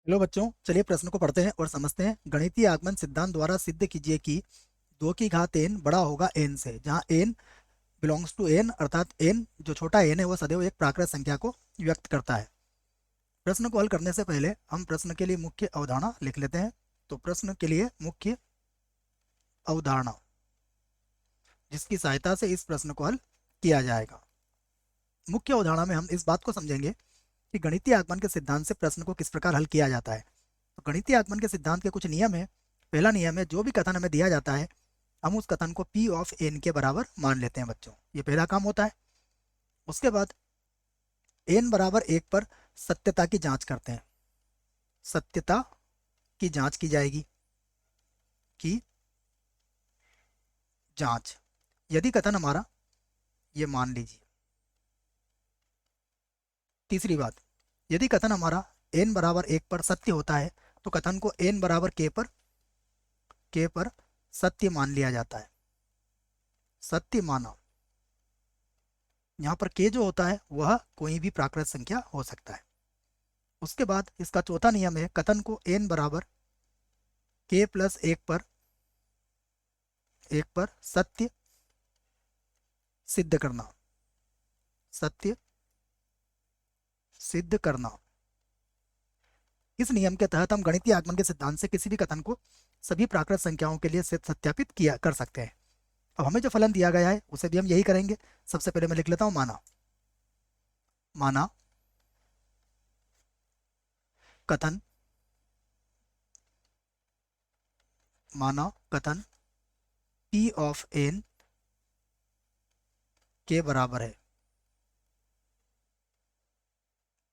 Hello बच्चों, चलिए प्रश्न को पढ़ते हैं और समझते हैं। गणितीय आगमन सिद्धांत द्वारा सिद्ध कीजिए कि 2 की घात n बड़ा होगा n से, जहां n बिलोंग्स टू n, अर्थात n जो छोटा n है वो सदैव एक प्राकृत संख्या को व्यक्त करता है। प्रश्न को हल करने से पहले हम प्रश्न के लिए मुख्य अवधारणा लिख लेते हैं। तो प्रश्न के लिए मुख्य अवधारणा, जिसकी सहायता से इस प्रश्न को हल किया जाएगा। मुख्य अवधारणा में हम इस बात को समझेंगे कि गणितीय आगमन के सिद्धांत से प्रश्न को किस प्रकार हल किया जाता है। तो गणितीय आगमन के सिद्धांत के कुछ नियम है। पहला नियम है, जो भी कथन हमें दिया जाता है हम उस कथन को P ऑफ n के बराबर मान लेते हैं बच्चों। ये पहला काम होता है। उसके बाद n बराबर 1 पर सत्यता की जांच करते हैं। सत्यता की जांच की जाएगी। की जांच, यदि कथन हमारा, ये मान लीजिए। तीसरी बात, यदि कथन हमारा n बराबर 1 पर सत्य होता है तो कथन को n बराबर k पर सत्य मान लिया जाता है। सत्य माना, यहाँ पर k जो होता है वह कोई भी प्राकृत संख्या हो सकता है। उसके बाद इसका चौथा नियम है, कथन को n बराबर k प्लस 1 पर सत्य सिद्ध करना। सत्य सिद्ध करना। इस नियम के तहत हम गणितीय आगमन के सिद्धांत से किसी भी कथन को सभी प्राकृत संख्याओं के लिए सत्यापित किया कर सकते हैं। अब हमें जो फलन दिया गया है उसे भी हम यही करेंगे। सबसे पहले मैं लिख लेता हूं माना। माना कथन, माना कथन P ऑफ n के बराबर है।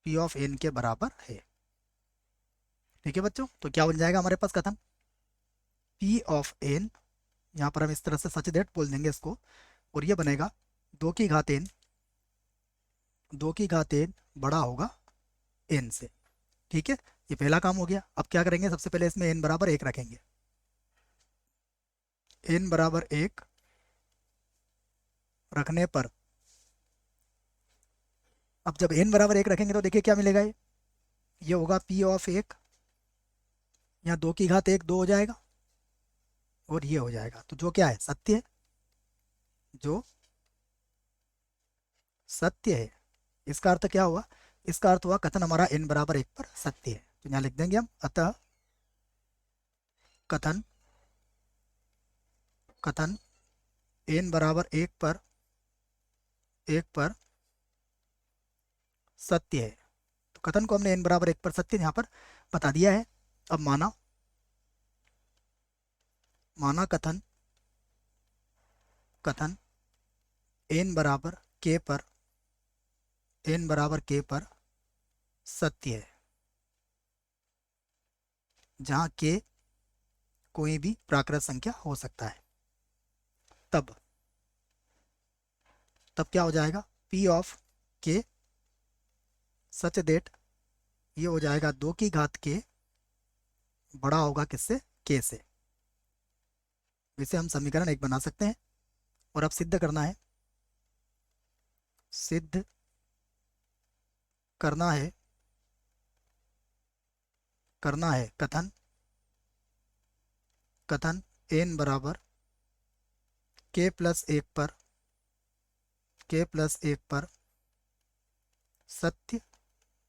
P ऑफ n के बराबर है। ठीक है बच्चों, तो क्या बन जाएगा हमारे पास कथन P ऑफ n, यहाँ पर हम इस तरह से सच दैट बोल देंगे इसको, और ये बनेगा 2 की घात n, 2 की घात n बड़ा होगा n से। ठीक है, ये पहला काम हो गया। अब क्या करेंगे, सबसे पहले इसमें n बराबर 1 रखेंगे। n बराबर 1 रखने पर, अब जब n बराबर 1 रखेंगे तो देखिए क्या मिलेगा। ये होगा P ऑफ 1, यहाँ 2 की घात 1 2 हो जाएगा, और ये हो जाएगा। तो जो क्या है, सत्य है। जो सत्य है, इसका अर्थ क्या हुआ, इसका अर्थ हुआ कथन हमारा n बराबर 1 पर सत्य है। तो यहाँ लिख देंगे हम, अतः कथन कथन n बराबर 1 पर सत्य है। तो कथन को हमने n बराबर 1 पर सत्य यहाँ पर बता दिया है। अब माना, माना कथन कथन n बराबर k पर सत्य है, जहाँ k कोई भी प्राकृत संख्या हो सकता है। तब तब क्या हो जाएगा, P of k such that, ये हो जाएगा 2 की घात k बड़ा होगा किससे, k से। इसे हम समीकरण 1 बना सकते हैं। और अब सिद्ध करना है, सिद्ध करना है कथन कथन n बराबर k प्लस 1 पर सत्य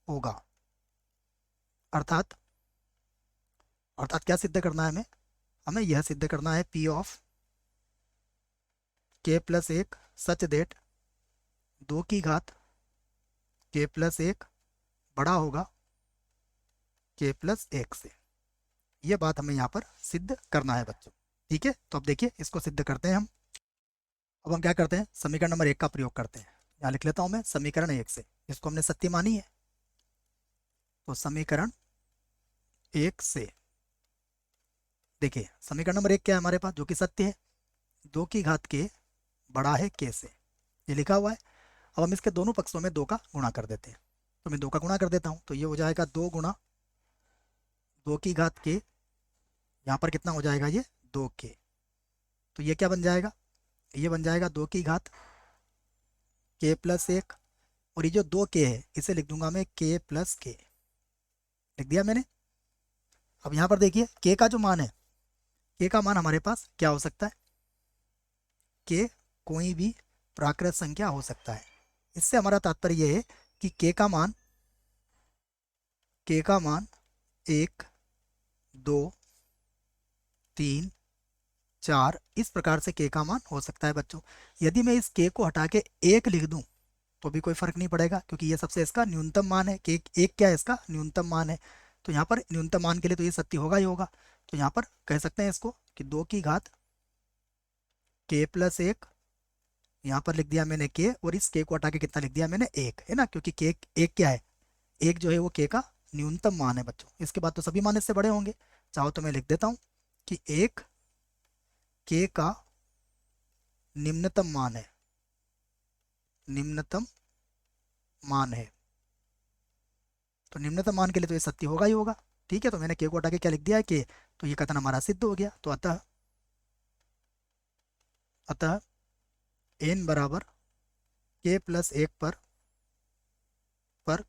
होगा। अर्थात अर्थात क्या सिद्ध करना है हमें, हमें यह सिद्ध करना है P of k plus 1 such that 2 की घात k प्लस 1 बड़ा होगा k प्लस 1 से। यह बात हमें यहाँ पर सिद्ध करना है बच्चों। ठीक है, तो अब देखिए इसको सिद्ध करते हैं हम। अब हम क्या करते हैं, समीकरण नंबर 1 का प्रयोग करते हैं। यहाँ लिख लेता हूँ मैं समीकरण 1 से, इसको हमने सत्य मानी है। तो समीकरण 1 से देखिए, समीकरण नंबर 1 क्या है हमारे पास, जो कि सत्य है। 2 की घात k बड़ा है k से, ये लिखा हुआ है। अब हम इसके दोनों पक्षों में 2 का गुणा कर देते हैं। तो मैं 2 का गुणा कर देता हूँ, तो ये हो जाएगा 2 गुणा 2 की घात k, यहाँ पर कितना हो जाएगा, ये 2k। तो ये क्या बन जाएगा, ये बन जाएगा 2 की घात k प्लस 1, और ये जो 2k है इसे लिख दूंगा मैं k प्लस k, लिख दिया मैंने। अब यहाँ पर देखिए के का जो मान है, के का मान हमारे पास क्या हो सकता है, के कोई भी प्राकृत संख्या हो सकता है। इससे हमारा तात्पर्य यह है कि के का मान 1, 2, 3, 4 इस प्रकार से के का मान हो सकता है बच्चों। यदि मैं इस के को हटा के 1 लिख दूं तो भी कोई फर्क नहीं पड़ेगा, क्योंकि ये सबसे इसका न्यूनतम मान है। के एक क्या है, इसका न्यूनतम मान है। तो यहाँ पर न्यूनतम मान के लिए तो ये सत्य होगा ही होगा। तो यहाँ पर कह सकते हैं इसको कि 2 की घात के प्लस 1, यहाँ पर लिख दिया मैंने के, और इस के को हटा के कितना लिख दिया मैंने, 1 है ना, क्योंकि के एक क्या है, एक जो है वो के का न्यूनतम मान है बच्चों। इसके बाद तो सभी मान इससे बड़े होंगे। चाहो तो मैं लिख देता हूँ कि 1 के का निम्नतम मान है, निम्नतम मान है। तो निम्नतम मान के लिए तो ये सत्य होगा ही होगा। ठीक है, तो मैंने के को हटा के क्या लिख दिया है, के। तो ये कथन हमारा सिद्ध हो गया। तो अतः अतः n बराबर के प्लस 1 पर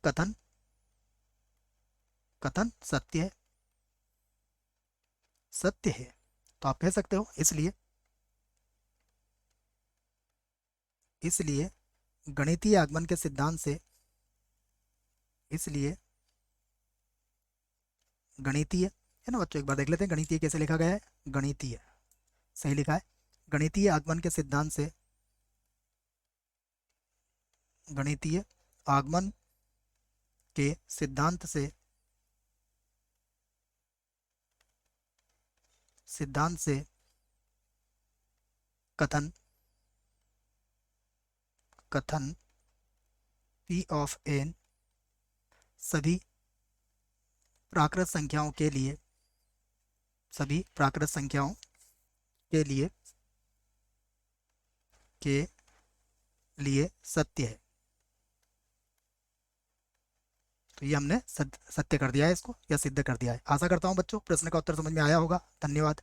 कथन कथन सत्य है, सत्य है। तो आप कह सकते हो इसलिए इसलिए गणितीय आगमन के सिद्धांत से, इसलिए गणितीय है ना बच्चों, एक बार देख लेते हैं गणितीय कैसे लिखा गया है। गणितीय सही लिखा है। गणितीय आगमन के सिद्धांत से, गणितीय आगमन के सिद्धांत से कथन कथन P ऑफ n सभी प्राकृत संख्याओं के लिए, सभी प्राकृत संख्याओं के लिए सत्य है। तो ये हमने सत्य कर दिया है इसको, या सिद्ध कर दिया है। आशा करता हूँ बच्चों प्रश्न का उत्तर समझ में आया होगा। धन्यवाद।